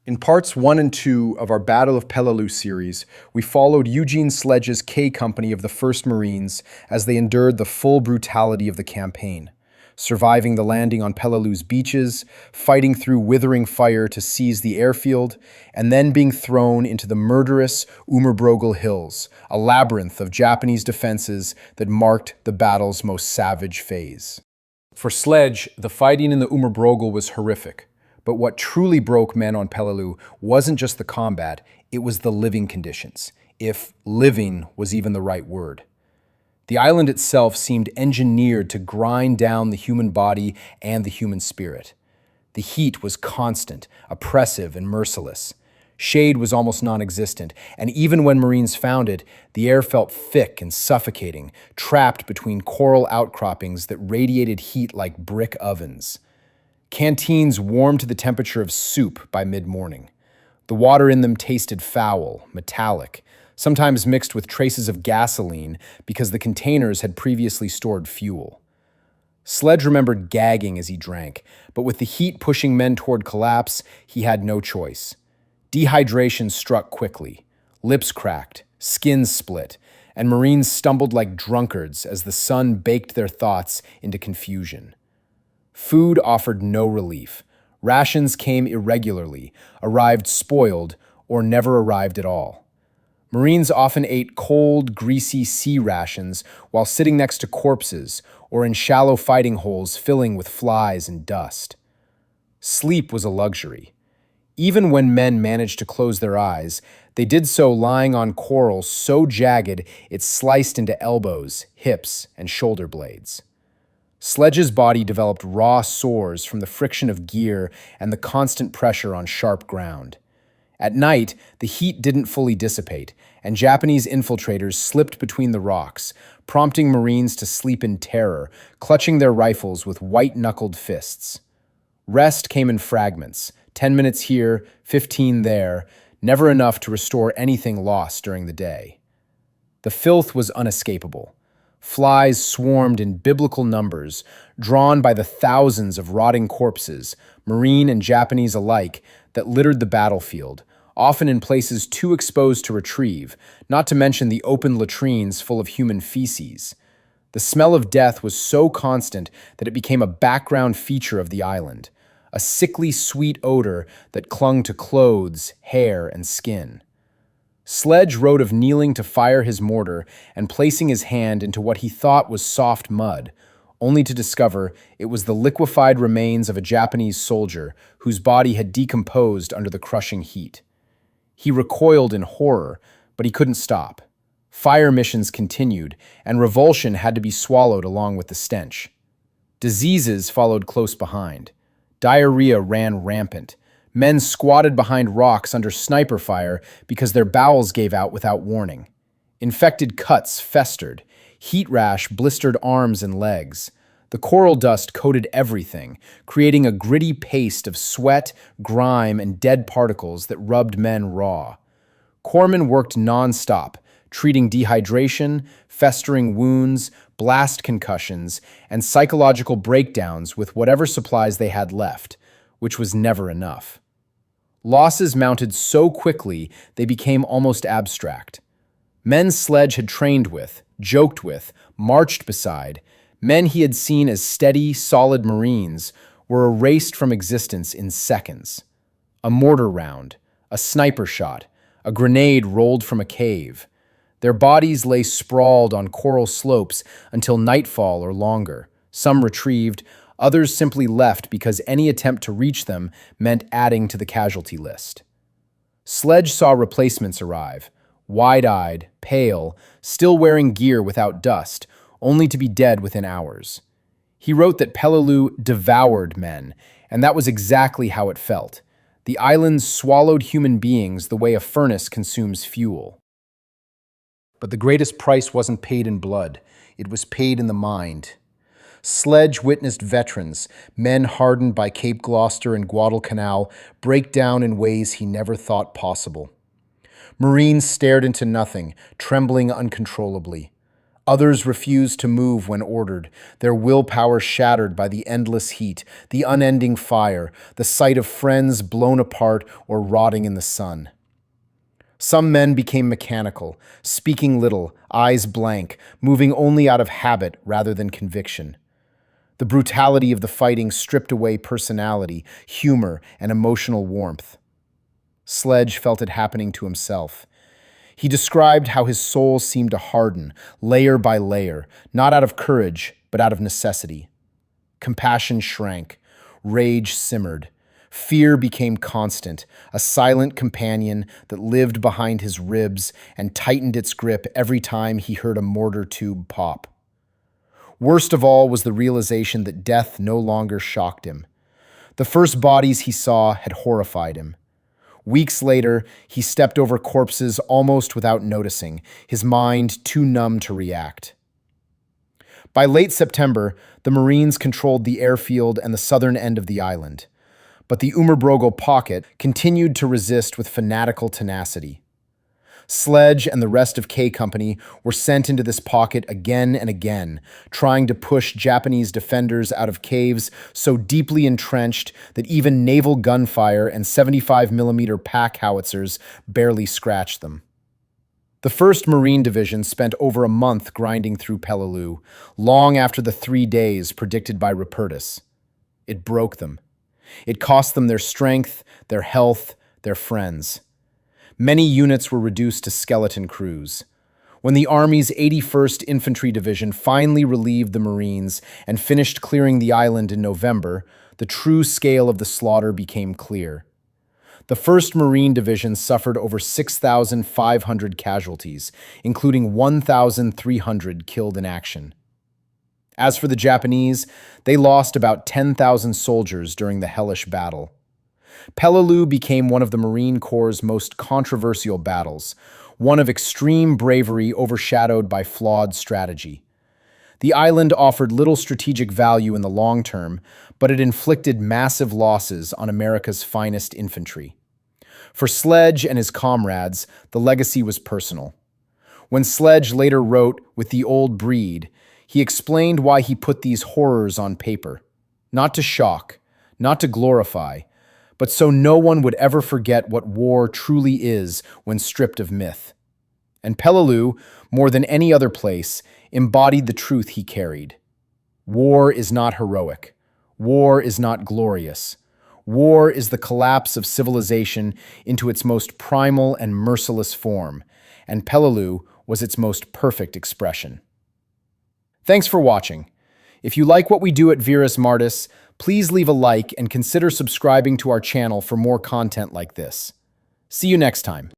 In parts 1 and 2 of our Battle of Peleliu series, we followed Eugene Sledge's K Company of the 1st Marines as they endured the full brutality of the campaign, surviving the landing on Peleliu's beaches, fighting through withering fire to seize the airfield, and then being thrown into the murderous Umerbrogel Hills, a labyrinth of Japanese defenses that marked the battle's most savage phase. For Sledge, the fighting in the Umerbrogel was horrific. But what truly broke men on Peleliu wasn't just the combat, it was the living conditions, if living was even the right word. The island itself seemed engineered to grind down the human body and the human spirit. The heat was constant, oppressive, and merciless. Shade was almost non-existent, and even when Marines found it, the air felt thick and suffocating, trapped between coral outcroppings that radiated heat like brick ovens. Canteens warmed to the temperature of soup by mid-morning. The water in them tasted foul, metallic, sometimes mixed with traces of gasoline because the containers had previously stored fuel. Sledge remembered gagging as he drank, but with the heat pushing men toward collapse, he had no choice. Dehydration struck quickly. Lips cracked, skins split, and Marines stumbled like drunkards as the sun baked their thoughts into confusion. Food offered no relief. Rations came irregularly, arrived spoiled, or never arrived at all. Marines often ate cold, greasy sea rations while sitting next to corpses or in shallow fighting holes filling with flies and dust. Sleep was a luxury. Even when men managed to close their eyes, they did so lying on coral so jagged it sliced into elbows, hips, and shoulder blades. Sledge's body developed raw sores from the friction of gear and the constant pressure on sharp ground. At night, the heat didn't fully dissipate, and Japanese infiltrators slipped between the rocks, prompting Marines to sleep in terror, clutching their rifles with white-knuckled fists. Rest came in fragments, 10 minutes here, 15 there, never enough to restore anything lost during the day. The filth was unescapable. Flies swarmed in biblical numbers, drawn by the thousands of rotting corpses, Marine and Japanese alike, that littered the battlefield, often in places too exposed to retrieve, not to mention the open latrines full of human feces. The smell of death was so constant that it became a background feature of the island, a sickly sweet odor that clung to clothes, hair, and skin. Sledge wrote of kneeling to fire his mortar and placing his hand into what he thought was soft mud, only to discover it was the liquefied remains of a Japanese soldier whose body had decomposed under the crushing heat. He recoiled in horror, but he couldn't stop. Fire missions continued, and revulsion had to be swallowed along with the stench. Diseases followed close behind. Diarrhea ran rampant. Men squatted behind rocks under sniper fire because their bowels gave out without warning. Infected cuts festered. Heat rash blistered arms and legs. The coral dust coated everything, creating a gritty paste of sweat, grime, and dead particles that rubbed men raw. Corpsmen worked non-stop, treating dehydration, festering wounds, blast concussions, and psychological breakdowns with whatever supplies they had left, which was never enough. Losses mounted so quickly they became almost abstract. Men Sledge had trained with, joked with, marched beside, men he had seen as steady, solid Marines, were erased from existence in seconds. A mortar round, a sniper shot, a grenade rolled from a cave. Their bodies lay sprawled on coral slopes until nightfall or longer, some retrieved, others simply left because any attempt to reach them meant adding to the casualty list. Sledge saw replacements arrive, wide-eyed, pale, still wearing gear without dust, only to be dead within hours. He wrote that Peleliu devoured men, and that was exactly how it felt. The islands swallowed human beings the way a furnace consumes fuel. But the greatest price wasn't paid in blood, it was paid in the mind. Sledge witnessed veterans, men hardened by Cape Gloucester and Guadalcanal, break down in ways he never thought possible. Marines stared into nothing, trembling uncontrollably. Others refused to move when ordered, their willpower shattered by the endless heat, the unending fire, the sight of friends blown apart or rotting in the sun. Some men became mechanical, speaking little, eyes blank, moving only out of habit rather than conviction. The brutality of the fighting stripped away personality, humor, and emotional warmth. Sledge felt it happening to himself. He described how his soul seemed to harden, layer by layer, not out of courage, but out of necessity. Compassion shrank, rage simmered, fear became constant, a silent companion that lived behind his ribs and tightened its grip every time he heard a mortar tube pop. Worst of all was the realization that death no longer shocked him. The first bodies he saw had horrified him. Weeks later, he stepped over corpses almost without noticing, his mind too numb to react. By late September, the Marines controlled the airfield and the southern end of the island. But the Umerbrogel pocket continued to resist with fanatical tenacity. Sledge and the rest of K Company were sent into this pocket again and again, trying to push Japanese defenders out of caves so deeply entrenched that even naval gunfire and 75mm pack howitzers barely scratched them. The 1st Marine Division spent over a month grinding through Peleliu, long after the 3 days predicted by Rupertus. It broke them. It cost them their strength, their health, their friends. Many units were reduced to skeleton crews. When the Army's 81st Infantry Division finally relieved the Marines and finished clearing the island in November, the true scale of the slaughter became clear. The 1st Marine Division suffered over 6,500 casualties, including 1,300 killed in action. As for the Japanese, they lost about 10,000 soldiers during the hellish battle. Peleliu became one of the Marine Corps' most controversial battles, one of extreme bravery overshadowed by flawed strategy. The island offered little strategic value in the long term, but it inflicted massive losses on America's finest infantry. For Sledge and his comrades, the legacy was personal. When Sledge later wrote With the Old Breed, he explained why he put these horrors on paper. Not to shock, not to glorify, but so no one would ever forget what war truly is when stripped of myth. And Peleliu, more than any other place, embodied the truth he carried. War is not heroic. War is not glorious. War is the collapse of civilization into its most primal and merciless form, and Peleliu was its most perfect expression. Thanks for watching. If you like what we do at Virus Martis, please leave a like and consider subscribing to our channel for more content like this. See you next time.